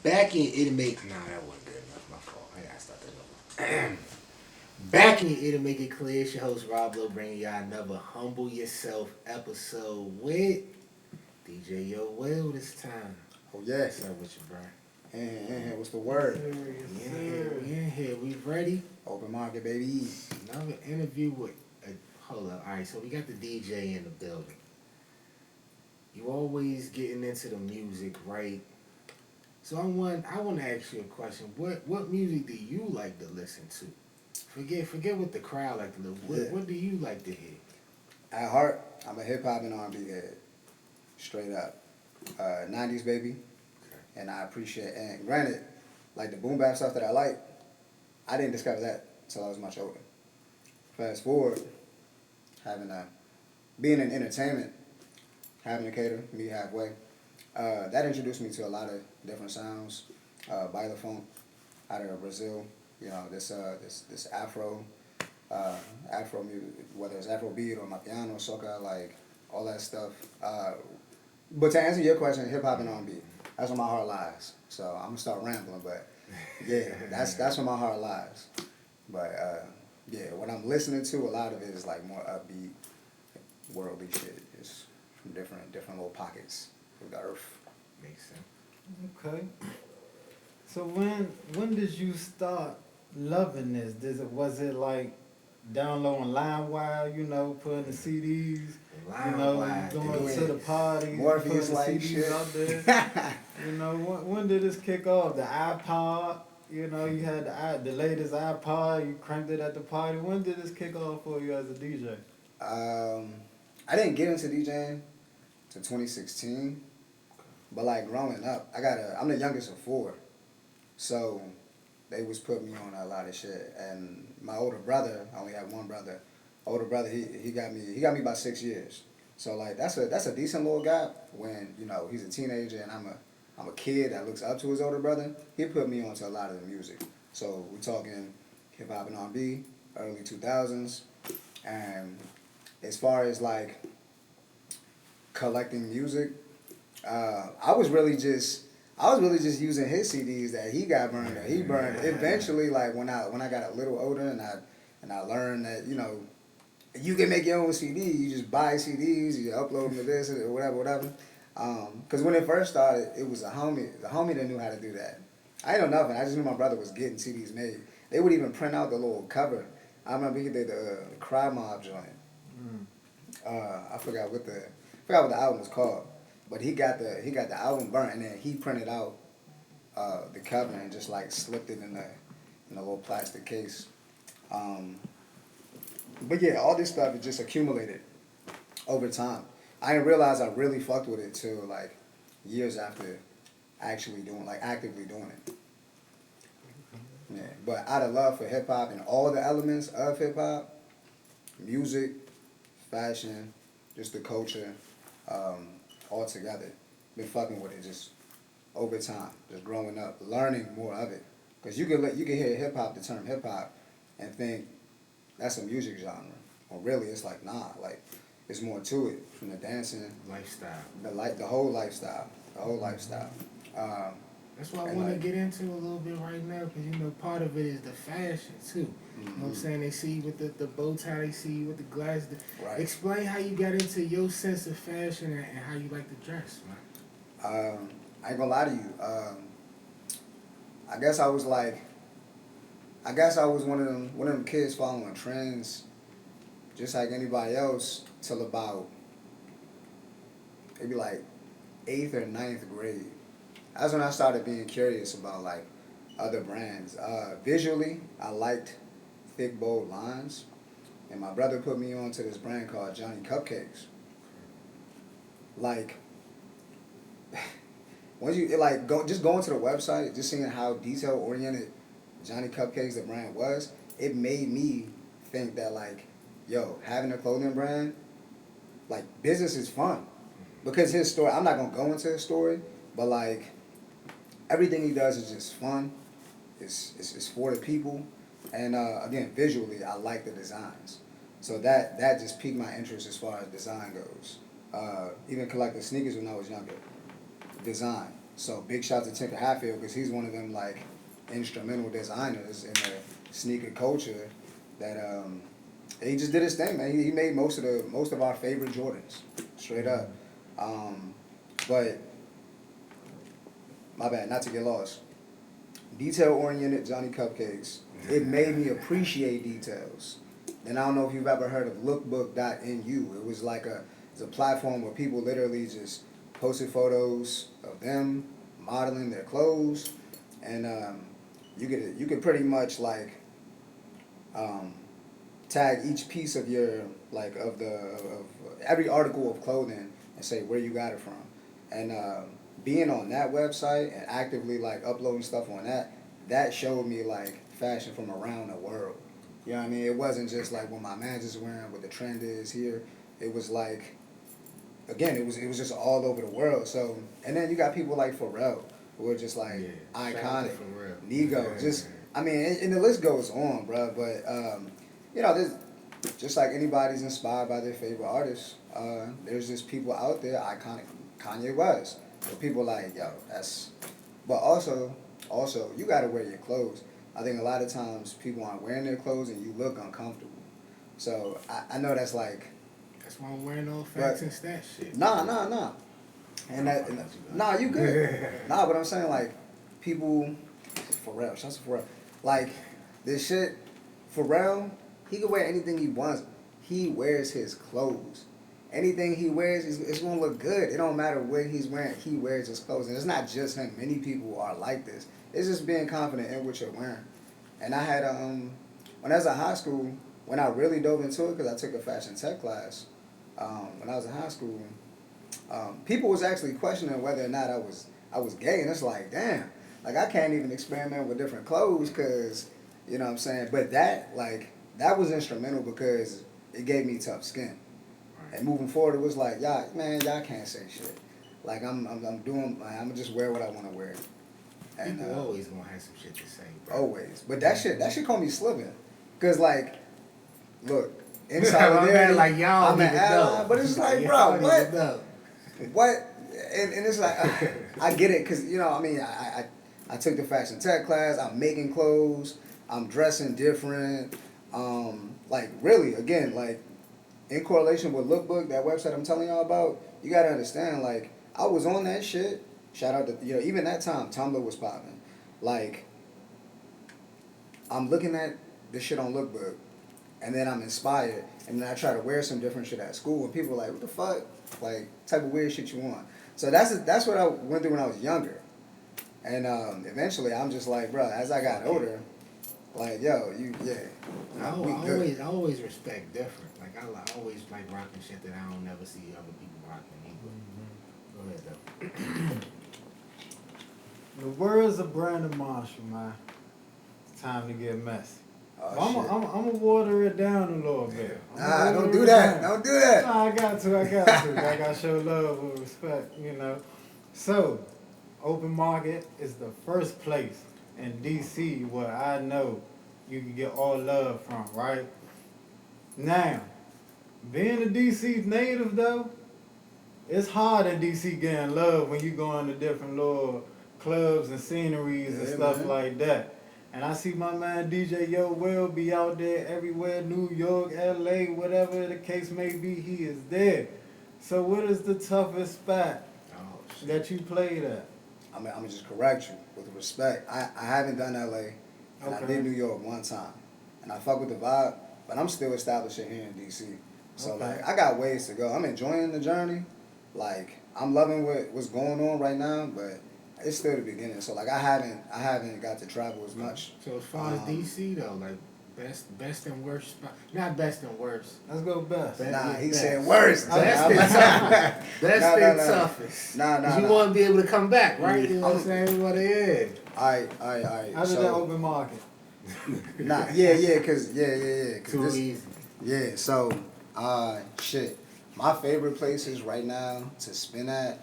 Back in It'll Make. Nah, that wasn't good enough. My fault. I gotta start that over. Back in It'll Make It Clear. It's your host Rob Lowe bringing y'all another Humble Yourself episode with DJYoWill this time. Oh yeah. What's up with you, bro? What's the word? We in here. We ready? Open market, baby. Another interview with. Hold up. All right, so we got the DJ in the building. You always getting into the music, right? So I want to ask you a question. What music do you like to listen to? Forget what the crowd like to listen. What do you like to hear? At heart, I'm a hip hop and R&B head, straight up. 90s baby, okay. And I appreciate. And granted, like the boom bap stuff that I like, I didn't discover that until I was much older. Fast forward, being in entertainment, having a cater, me halfway. That introduced me to a lot of different sounds. Baile funk out of Brazil, you know, this Afro music, whether it's Afro beat or Mapiano, soca, like all that stuff. But to answer your question, hip hop and R&B, that's where my heart lies. So I'm gonna start rambling, but yeah, that's where my heart lies. But yeah, what I'm listening to, a lot of it is like more upbeat, worldly shit, just from different little pockets of the earth. Makes sense. Okay. So when did you start loving this? Was it like downloading LimeWire, you know, putting the CDs, going to the party, Morpheus putting the like CDs shit out there? You know, when did this kick off? The iPod, you know, you had the latest iPod, you cranked it at the party. When did this kick off for you as a DJ? I didn't get into DJing to 2016, but like growing up, I'm the youngest of four, so they was putting me on a lot of shit. And my older brother, I only have one brother. Older brother, he got me about 6 years. So like that's a decent little gap when, you know, he's a teenager and I'm a kid that looks up to his older brother. He put me onto a lot of the music. So we're talking hip hop and R&B, early 2000s, and as far as like collecting music, I was really just using his CDs that he got burned. That he burned. Eventually, like when I got a little older and I learned that, you know, you can make your own CD. You just buy CDs, you upload them to this or whatever. Because when it first started, it was the homie that knew how to do that. I didn't know nothing. I just knew my brother was getting CDs made. They would even print out the little cover. I remember he did the Cry Mob joint. I forgot what the album was called, but he got the album burnt and then he printed out the cover and just like slipped it in a little plastic case. But yeah, all this stuff is just accumulated over time. I didn't realize I really fucked with it till like years after actively doing it. Yeah, but out of love for hip hop and all the elements of hip hop, music, fashion, just the culture, all together. Been fucking with it just over time, just growing up, learning more of it. Cause you can hear hip hop, the term hip hop, and think that's a music genre. Or really, it's like nah, like there's more to it from the dancing, Lifestyle. the whole lifestyle. That's what I want to get into a little bit right now, because, you know, part of it is the fashion, too. Mm-hmm. You know what I'm saying? They see you with the bow tie, they see you with the glasses. Right. Explain how you got into your sense of fashion and how you like to dress, man. I ain't gonna lie to you. I guess I was one of them kids following trends, just like anybody else, till about maybe like 8th or 9th grade. That's when I started being curious about like other brands. Visually, I liked thick, bold lines, and my brother put me on to this brand called Johnny Cupcakes. Like, once you just going to the website, just seeing how detail oriented Johnny Cupcakes the brand was, it made me think that like, yo, having a clothing brand, like business is fun, because his story. I'm not gonna go into his story, but like. Everything he does is just fun. It's for the people, and again, visually, I like the designs. So that just piqued my interest as far as design goes. Even collecting sneakers when I was younger. Design. So big shout to Tinker Hatfield because he's one of them like instrumental designers in the sneaker culture that he just did his thing, man. He made most of our favorite Jordans, straight up. But my bad, not to get lost. Detail oriented Johnny Cupcakes. It made me appreciate details. And I don't know if you've ever heard of lookbook.nu. It was like it's a platform where people literally just posted photos of them modeling their clothes, and you could pretty much like tag each piece of your of every article of clothing and say where you got it from, and being on that website and actively like uploading stuff on that showed me like fashion from around the world. You know what I mean? It wasn't just like what my manager's wearing, what the trend is here. It was like, again, it was just all over the world. So, and then you got people like Pharrell, who are just like iconic, Nego, just, I mean, and the list goes on, bro. But you know, there's just like anybody's inspired by their favorite artist. There's just people out there, iconic, Kanye West. But people like, yo, that's, but also you gotta wear your clothes. I think a lot of times people aren't wearing their clothes and you look uncomfortable. So I know that's like. That's why I'm wearing all facts and stats shit. Nah. Nah, you good. Nah, but I'm saying like people, Pharrell, shout out to Pharrell. Like this shit, Pharrell, he can wear anything he wants. He wears his clothes. Anything he wears, it's gonna look good. It don't matter what he's wearing. He wears his clothes, and it's not just him. Many people are like this. It's just being confident in what you're wearing. And I had when I was in high school, when I really dove into it, because I took a fashion tech class. When I was in high school, people was actually questioning whether or not I was gay, and it's like, damn, like I can't even experiment with different clothes, cause you know what I'm saying. But that was instrumental because it gave me tough skin. And moving forward, it was like, y'all can't say shit. Like I'm just wear what I want to wear. And people always gonna have some shit to say, bro. Always, but that shit called me slipping, cause like, look, in solidarity, like y'all I'm an ally, but it's like, bro, what? And it's like, I get it, cause you know, I mean, I took the fashion tech class. I'm making clothes. I'm dressing different. Like really, again, like. In correlation with Lookbook, that website I'm telling y'all about, you gotta understand, like, I was on that shit. Shout out to, you know, even that time, Tumblr was popping. Like, I'm looking at this shit on Lookbook, and then I'm inspired, and then I try to wear some different shit at school, and people are like, what the fuck? Like, type of weird shit you want. So that's what I went through when I was younger. And eventually, I'm just like, bro, as I got older, like, yo, I always respect different. Like I always like rocking shit that I don't never see other people rocking either. Go ahead though. The words of Brandon Marshall, man. It's time to get messy. I'm gonna water it down a little bit. Nah, don't do that. Don't do that. Nah, I got to. I got to show love and respect, you know. So, Open Market is the first place in DC where I know you can get all love from, right? Now, being a DC native though, it's hard in DC getting love when you go into different little clubs and sceneries and stuff like that. And I see my man DJYoWill be out there everywhere, New York, LA, whatever the case may be, he is there. So what is the toughest spot that you played at? I'm gonna just correct you with respect. I haven't done LA, and I did New York one time, and I fuck with the vibe, but I'm still establishing here in DC. So like I got ways to go. I'm enjoying the journey. Like I'm loving what's going on right now, but it's still the beginning. So like I haven't got to travel as much. So as far as DC though, like best and worst spot. Not best and worst. Let's go best. Nah, he said worst. Best and toughest. Best and toughest. Nah. You want to be able to come back, right? You know what I'm saying? What it is. All right. How did that Open Market? Nah, cause Too easy. Yeah, so shit. My favorite places right now to spin at,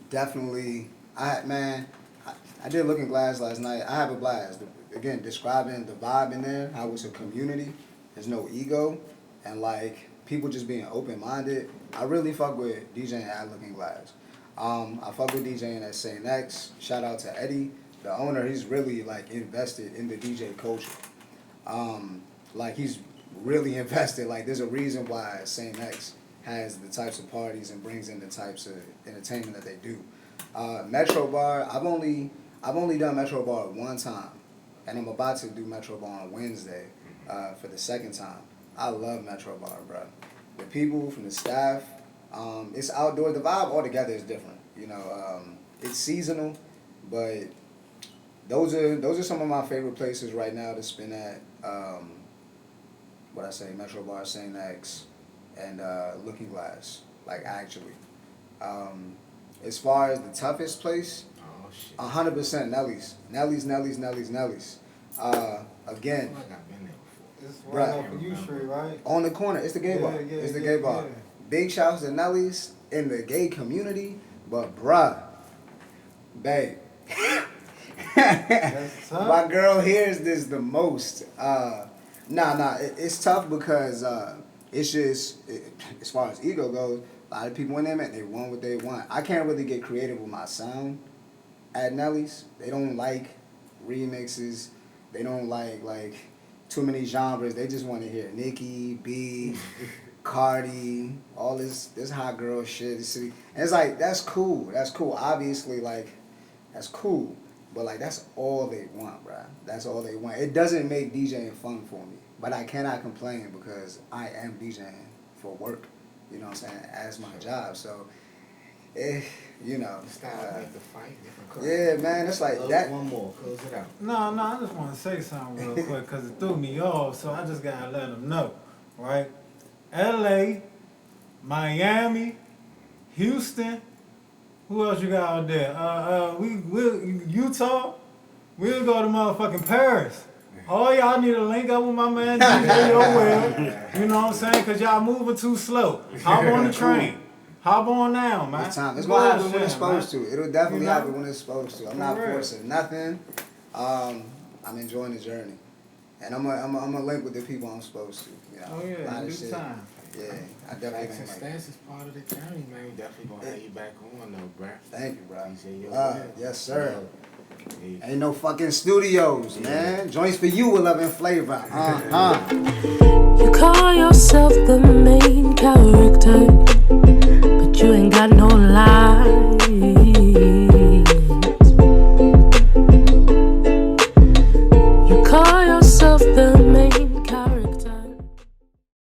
definitely I did Looking Glass last night. I have a blast. Again, describing the vibe in there, how it's a community. There's no ego, and like people just being open minded. I really fuck with DJing at Looking Glass. I fuck with DJing at St. X. Shout out to Eddie, the owner. He's really like invested in the DJ culture. Like he's really invested. Like there's a reason why St. X has the types of parties and brings in the types of entertainment that they do. Metro Bar, I've only done Metro Bar one time, and I'm about to do Metro Bar on Wednesday for the second time. I love Metro Bar, bro. The people from the staff, it's outdoor. The vibe altogether is different. You know, it's seasonal, but those are some of my favorite places right now to spin at. Metro Bar, St. X, and Looking Glass. Like actually, as far as the toughest place, 100% Nelly's. Again, It's right off of U Street, right? on the corner, it's the gay bar. It's the gay bar. Yeah. Big shouts to Nelly's in the gay community, but bruh, babe. That's tough. My girl hears this the most. It's tough because it's just, as far as ego goes, a lot of people in there, man, they want what they want. I can't really get creative with my sound at Nelly's. They don't like remixes. They don't like too many genres. They just want to hear Nicki, B, Cardi, all this hot girl shit. And it's like, that's cool. That's cool. Obviously, like, that's cool. But, like, that's all they want, bruh. That's all they want. It doesn't make DJing fun for me. But I cannot complain because I am DJing for work. You know what I'm saying? As my job. So, you know. Make the fight different colors. Yeah, man. It's like that. One more. Close it out. No, I just want to say something real quick because it threw me off, so I just got to let them know, right? L.A., Miami, Houston, who else you got out there? Utah, we'll go to motherfucking Paris. All y'all need to link up with my man DJYoWill. You know what I'm saying? Because y'all moving too slow. Hop on the train. Hop on now, man. It's going to happen when it's supposed to. It'll definitely happen when it's supposed to. I'm not forcing nothing. I'm enjoying the journey. And I'm gonna link with the people I'm supposed to. You know, Oh, yeah, in due time. Yeah, I definitely Facts and stats is part of the journey, man. We definitely gonna have you back on though, bruh. Thank you, bro. DJYoWill. Yes, sir. Hey. Ain't no fucking studios, man. Joints for you with love and flavor. You call yourself